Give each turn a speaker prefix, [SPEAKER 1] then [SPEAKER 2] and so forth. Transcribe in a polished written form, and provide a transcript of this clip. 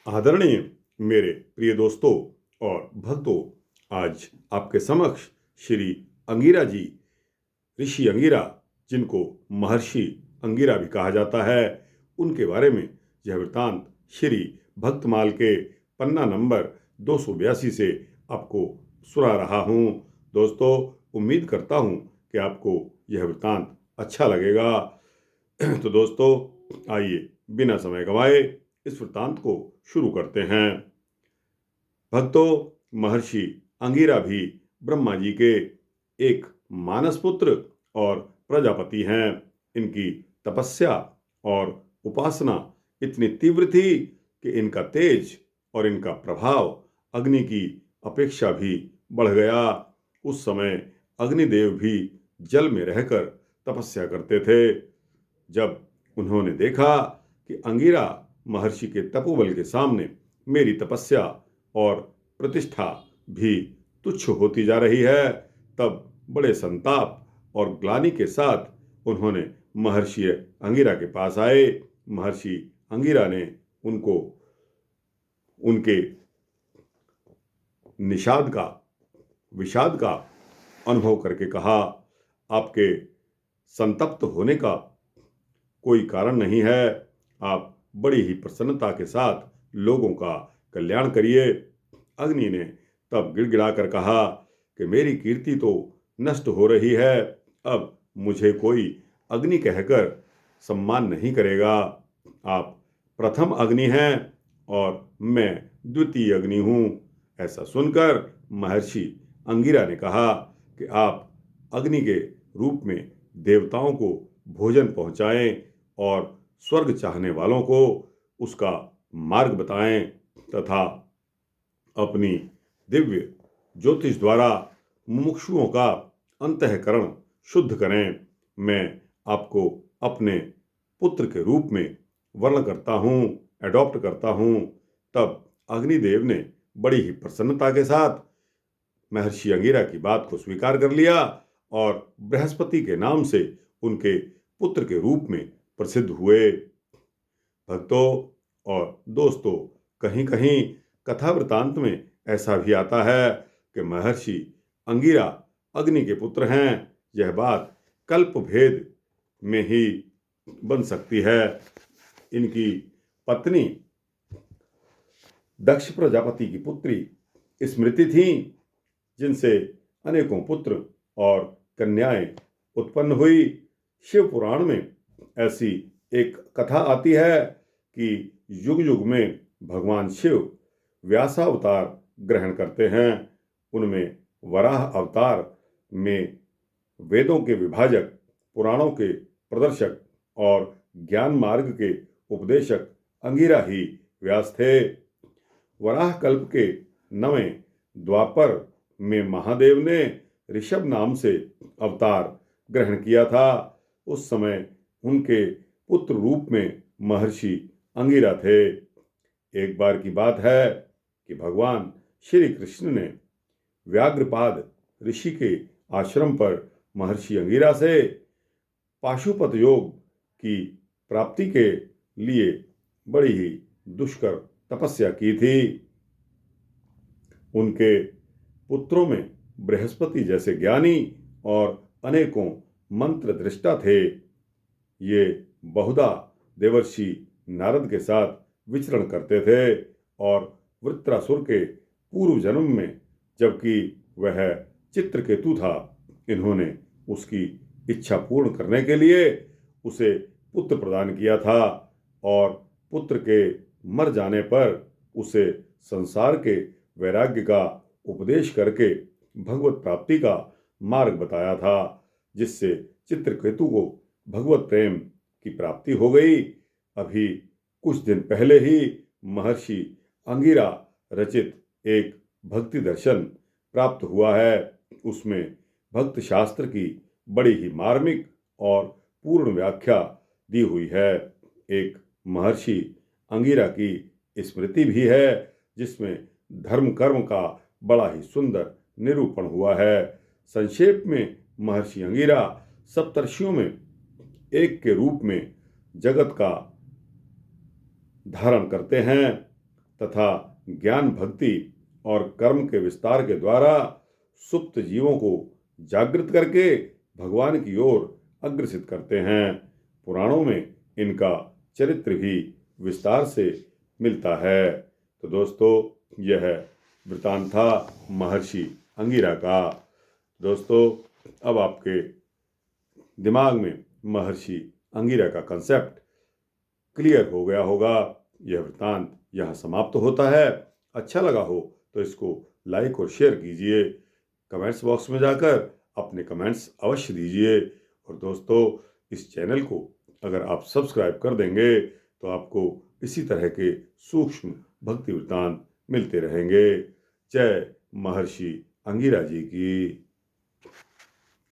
[SPEAKER 1] आदरणीय मेरे प्रिय दोस्तों और भक्तों, आज आपके समक्ष श्री अंगिरा जी, ऋषि अंगिरा, जिनको महर्षि अंगिरा भी कहा जाता है, उनके बारे में यह वृत्तांत श्री भक्तमाल के पन्ना नंबर 282 से आपको सुना रहा हूँ। दोस्तों, उम्मीद करता हूँ कि आपको यह वृत्तांत अच्छा लगेगा। तो दोस्तों, आइए बिना समय गंवाए इस वृत्तांत को शुरू करते हैं। भक्तों, महर्षि अंगिरा भी ब्रह्मा जी के एक मानस पुत्र और प्रजापति हैं। इनकी तपस्या और उपासना इतनी तीव्र थी कि इनका तेज और इनका प्रभाव अग्नि की अपेक्षा भी बढ़ गया। उस समय अग्निदेव भी जल में रहकर तपस्या करते थे। जब उन्होंने देखा कि अंगिरा महर्षि के तपोबल के सामने मेरी तपस्या और प्रतिष्ठा भी तुच्छ होती जा रही है, तब बड़े संताप और ग्लानि के साथ उन्होंने महर्षि अंगिरा के पास आए। महर्षि अंगिरा ने उनको उनके विषाद का अनुभव करके कहा, आपके संतप्त होने का कोई कारण नहीं है। आप बड़ी ही प्रसन्नता के साथ लोगों का कल्याण करिए। अग्नि ने तब गिड़गिड़ाकर कहा कि मेरी कीर्ति तो नष्ट हो रही है, अब मुझे कोई अग्नि कहकर सम्मान नहीं करेगा। आप प्रथम अग्नि हैं और मैं द्वितीय अग्नि हूँ। ऐसा सुनकर महर्षि अंगिरा ने कहा कि आप अग्नि के रूप में देवताओं को भोजन पहुँचाएं और स्वर्ग चाहने वालों को उसका मार्ग बताएं तथा अपनी दिव्य ज्योतिष द्वारा मुमुक्षुओं का अंतःकरण शुद्ध करें। मैं आपको अपने पुत्र के रूप में वर्ण करता हूँ, एडॉप्ट करता हूँ। तब अग्निदेव ने बड़ी ही प्रसन्नता के साथ महर्षि अंगिरा की बात को स्वीकार कर लिया और बृहस्पति के नाम से उनके पुत्र के रूप में प्रसिद्ध हुए। भक्तों और दोस्तों, कहीं कहीं कथा वृतांत में ऐसा भी आता है कि महर्षि अंगिरा अग्नि के पुत्र हैं। यह बात कल्प भेद में ही बन सकती है। इनकी पत्नी दक्ष प्रजापति की पुत्री स्मृति थी, जिनसे अनेकों पुत्र और कन्याएं उत्पन्न हुई। शिव पुराण में ऐसी एक कथा आती है कि युग युग में भगवान शिव व्यासावतार ग्रहण करते हैं। उनमें वराह अवतार में वेदों के विभाजक, पुराणों के प्रदर्शक और ज्ञान मार्ग के उपदेशक अंगिरा ही व्यास थे। वराह कल्प के 9वें द्वापर में महादेव ने ऋषभ नाम से अवतार ग्रहण किया था। उस समय उनके पुत्र रूप में महर्षि अंगिरा थे। एक बार की बात है कि भगवान श्री कृष्ण ने व्याघ्रपाद ऋषि के आश्रम पर महर्षि अंगिरा से पाशुपत योग की प्राप्ति के लिए बड़ी ही दुष्कर तपस्या की थी। उनके पुत्रों में बृहस्पति जैसे ज्ञानी और अनेकों मंत्र दृष्टा थे। ये बहुधा देवर्षि नारद के साथ विचरण करते थे और वृत्रासुर के पूर्व जन्म में, जबकि वह चित्रकेतु था, इन्होंने उसकी इच्छा पूर्ण करने के लिए उसे पुत्र प्रदान किया था और पुत्र के मर जाने पर उसे संसार के वैराग्य का उपदेश करके भगवत प्राप्ति का मार्ग बताया था, जिससे चित्रकेतु को भगवत प्रेम की प्राप्ति हो गई। अभी कुछ दिन पहले ही महर्षि अंगिरा रचित एक भक्ति दर्शन प्राप्त हुआ है। उसमें भक्त शास्त्र की बड़ी ही मार्मिक और पूर्ण व्याख्या दी हुई है। एक महर्षि अंगिरा की स्मृति भी है, जिसमें धर्म कर्म का बड़ा ही सुंदर निरूपण हुआ है। संक्षेप में महर्षि अंगिरा सप्तर्षियों में एक के रूप में जगत का धारण करते हैं तथा ज्ञान भक्ति और कर्म के विस्तार के द्वारा सुप्त जीवों को जागृत करके भगवान की ओर अग्रसित करते हैं। पुराणों में इनका चरित्र भी विस्तार से मिलता है। तो दोस्तों, यह वृतांत था महर्षि अंगिरा का। दोस्तों, अब आपके दिमाग में महर्षि अंगिरा का कंसेप्ट क्लियर हो गया होगा। यह वृतांत यहाँ समाप्त होता है। अच्छा लगा हो तो इसको लाइक और शेयर कीजिए। कमेंट्स बॉक्स में जाकर अपने कमेंट्स अवश्य दीजिए। और दोस्तों, इस चैनल को अगर आप सब्सक्राइब कर देंगे तो आपको इसी तरह के सूक्ष्म भक्ति वृतांत मिलते रहेंगे। जय महर्षि अंगिरा जी की।